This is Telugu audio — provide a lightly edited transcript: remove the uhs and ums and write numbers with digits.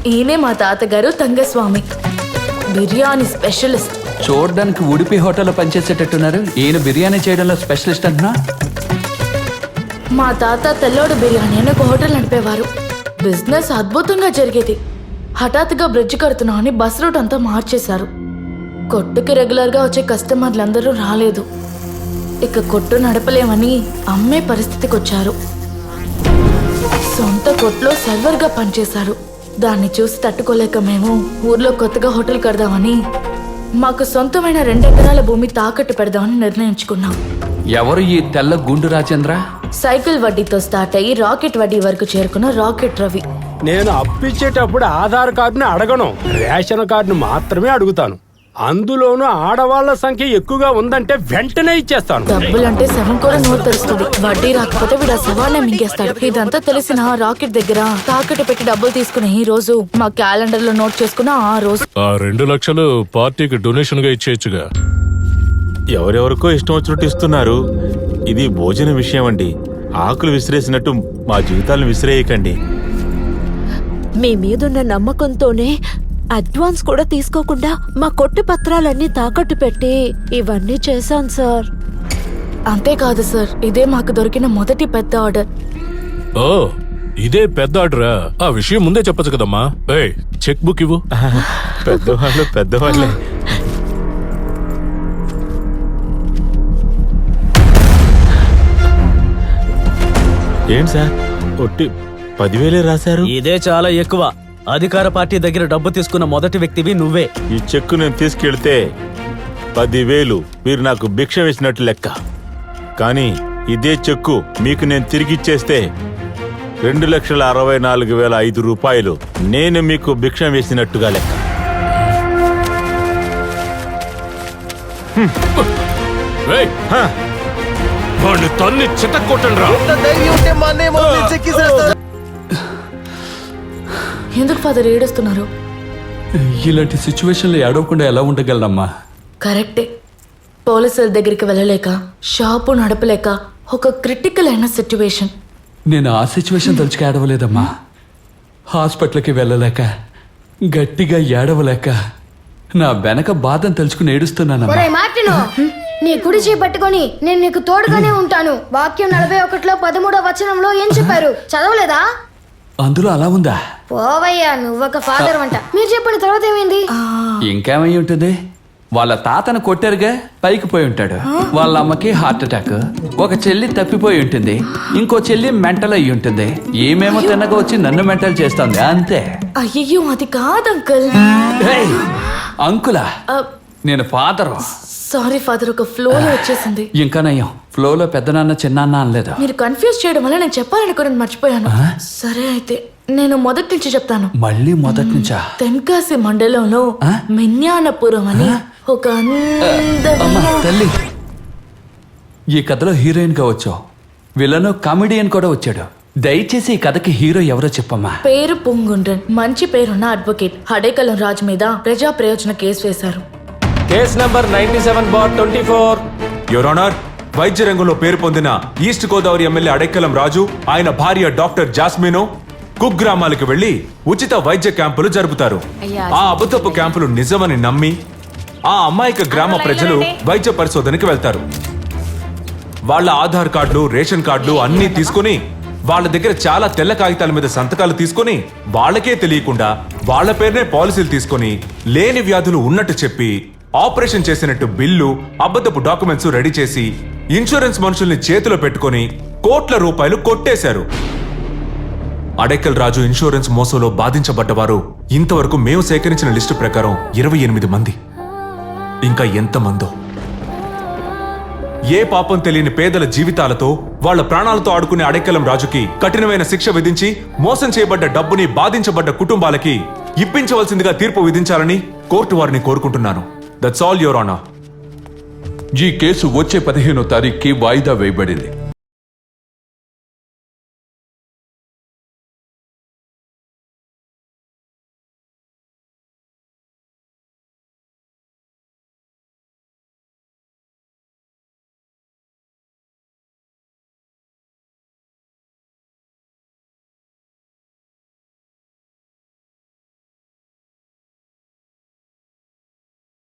ఈయనే మా తాతగారు తంగస్వామి, బిర్యానీ స్పెషలిస్ట్. చూడడానికి ఉడిపి హోటల్లో పనిచేసేటట్టున్నారు. ఈయన బిర్యానీ చేయడంలో స్పెషలిస్ట్ అంటున్నా. మా తాత తెల్లోడు బిర్యానీ అని ఒక హోటల్ నడిపేవారు. బిజినెస్ అద్భుతంగా జరిగేది. హఠాత్తుగా బ్రిడ్జ్ కడుతున్నా అని బస్ రూట్ అంతా మార్చేశారు. కొట్టుకి రెగ్యులర్గా వచ్చే కస్టమర్లందరూ రాలేదు. ఇక కొట్టు నడపలేమని అమ్మే పరిస్థితికి వచ్చారు. సొంత కొట్లో సర్వర్గా పనిచేశారు. దాన్ని చూసి తట్టుకోలేక మేము ఊర్లో కొత్తగా హోటల్ కడదామని మాకు సొంతమైన 2 ఎకరాల భూమి తాకట్టు పెడదామని నిర్ణయించుకున్నాం. ఎవరు ఈ తెల్ల గుండు రాజేంద్ర? సైకిల్ వడ్డీతో స్టార్ట్ అయ్యి రాకెట్ వడ్డీ వరకు చేరుకున్న రాకెట్ రవి. నేను అప్పిచ్చేటప్పుడు ఆధార్ కార్డుని అడగను, రేషన్ కార్డుని మాత్రమే అడుగుతాను. అందులోనూ ఆడవాళ్ల సంఖ్య ఎక్కువగా ఉందంటే వెంటనే ఇచ్చేస్తాను. డబ్బులంటే శవం కూడా నోరు తెరుస్తుంది. వడ్డీ రాకపోతే వీడు సవాళ్ళే మింగేస్తాడు. ఇదంతా తెలిసిన రాకెట్ దగ్గర తాకట్టు పెట్టి డబ్బులు తీసుకునే ఈ రోజు మా క్యాలెండర్ లో నోట్ చేసుకున్న ఆ రోజు. ఆ 2 లక్షలు పార్టీకి డొనేషన్ గా ఇచ్చేయచ్చుగా. ఎవరెవరికో ఇష్టం వచ్చినట్టు ఇస్తున్నారు. ఇది భోజన విషయం అండి. ఆకులు విసిరేసినట్టు మా జీవితాలను విసిరేయకండి. మీ మీదున్న నమ్మకంతోనే అడ్వాన్స్ కూడా తీసుకోకుండా మా కొట్టు పత్రాలన్నీ తాకట్టు పెట్టి ఇవన్నీ చేశాను సార్. అంతేకాదు సార్, ఇదే మాకు దొరికిన మొదటి పెద్ద ఆర్డర్. ఓ, ఇదే పెద్ద ఆర్డరా? ఆ విషయం ముందే చెప్పచ్చు కదమ్మా. చెక్ బుక్ ఇవ్వు. పెద్దవాళ్ళే. ఏంటి సార్, ఒట్టి 10,000 రాశారు? ఇదే చాలా ఎక్కువ. అధికార పార్టీ దగ్గర డబ్బు తీసుకున్న మొదటి వ్యక్తివి నువ్వే. ఈ చెక్కు నేను తీసుకెళ్తే 10,000 మీరు నాకు భిక్ష వేసినట్టు లెక్క. కానీ ఇదే చెక్కు మీకు నేను తిరిగిచ్చేస్తే 2,64,505 రూపాయలు నేను మీకు భిక్ష వేసినట్టుగా లెక్క. తన్ని చితక్కొట్టండ్రా. ఎందుకు ఫాదర్ ఏడుస్తున్నారు? ఇలాంటి సిచ్యువేషన్లో ఏడవకుండా ఎలా ఉండగలనమ్మా? కరెక్టే. పోలీసుల దగ్గరికి వెళ్ళలేక, షాపు నడపలేక, ఒక క్రిటికల్ అయిన సిచ్యువేషన్. నేను ఆ సిచ్యువేషన్ తలుచుకు ఏడవలేదమ్మా. హాస్పిటల్కి వెళ్ళలేక, గట్టిగా ఏడవలేక, నా వెనక బాధను తలుచుకుని ఏడుస్తున్నానమ్మా. నీ కుడి చేయి పట్టుకొని నేను నీకు తోడుగానే ఉంటాను. వాక్యం 41లో 13వ వచనంలో ఏం చెప్పారు? చదవలేదా? అందులో అలా ఉందా? పోవయ్యా, నువ్వొక ఫాదర్ అంట. మీరు చెప్పండి, తర్వాత ఏమైంది? ఇంకేమై ఉంటుంది? వాళ్ళ తాతను కొట్టారుగా, పైకి పోయి ఉంటాడు. వాళ్ళ అమ్మకి హార్ట్ అటాక్, ఒక చెల్లి తప్పిపోయి ఉంటుంది, ఇంకో చెల్లి మెంటల్ అయ్యి ఉంటుంది. ఏమేమో తిన్నగా వచ్చి నన్ను మెంటల్ చేస్తుంది అంతే. అయ్యో, అది కాదు అంకుల్. అంకులా? నేను ఫాదరు. సారీ ఫాదర్, ఒక ఫ్లోలో వచ్చేసింది. ఇంకా నయ్యం, ఫ్లోలో పెద్దనాన్న చిన్నాన్న అనలేదు. మీరు కన్ఫ్యూజ్ చేయడం వల్ల నేను చెప్పాలనుకుని మర్చిపోయాను. సరే అయితే నేను మొదటి నుంచి చెప్తాను. మళ్ళీ మొదటి నుంచా? తెన్కాసి మండలంలో మిన్యానపురం అని ఒక తల్లి. ఈ కథలో హీరోయిన్ గా వచ్చావు, విలను కామెడియన్ కూడా వచ్చాడు. దయచేసి ఈ కథకి హీరో ఎవరో చెప్పమ్మా. పేరు పొంగుండ్రన్, మంచి పేరున్న అడ్వకేట్. హడేకలం రాజ్ మీద ప్రజా ప్రయోజన కేసు వేశారు. Case number 97/24. యువర్ ఆనర్, వైద్య రంగంలో పేరు పొందిన ఈస్ట్ గోదావరి ఎమ్మెల్యే అడెక్కలం రాజు, ఆయన భార్య డాక్టర్ జాస్మిన్ కుగ్రామాలకు వెళ్లి ఉచిత వైద్య క్యాంపులు జరుపుతారు. ఆ అబద్ధపు క్యాంపులు నిజమని నమ్మి ఆ అమాయక గ్రామ ప్రజలు వైద్య పరిశోధనకి వెళ్తారు. వాళ్ళ ఆధార్ కార్డులు, రేషన్ కార్డులు అన్నీ తీసుకుని, వాళ్ళ దగ్గర చాలా తెల్ల కాగితాల మీద సంతకాలు తీసుకుని, వాళ్ళకే తెలియకుండా వాళ్ళ పేరునే పాలసీలు తీసుకుని, లేని వ్యాధులు ఉన్నట్టు చెప్పి, ఆపరేషన్ చేసినట్టు బిల్లు, అబద్ధపు డాక్యుమెంట్స్ రెడీ చేసి, ఇన్సూరెన్స్ మనుషుల్ని చేతిలో పెట్టుకుని కోట్ల రూపాయలు కొట్టేశారు. అడెక్కల్ రాజు ఇన్సూరెన్స్ మోసంలో బాధించబడ్డవారు ఇంతవరకు మేము సేకరించిన లిస్టు ప్రకారం 28 మంది. ఇంకా ఎంతమందో. ఏ పాపం తెలియని పేదల జీవితాలతో, వాళ్ల ప్రాణాలతో ఆడుకునే అడెక్కలం రాజుకి కఠినమైన శిక్ష విధించి, మోసం చేయబడ్డ డబ్బుని బాధించబడ్డ కుటుంబాలకి ఇప్పించవలసిందిగా తీర్పు విధించాలని కోర్టు వారిని కోరుకుంటున్నాను. That's all your honour. ఈ కేసు వచ్చే 15వ తారీఖుకి వాయిదా వేయబడింది.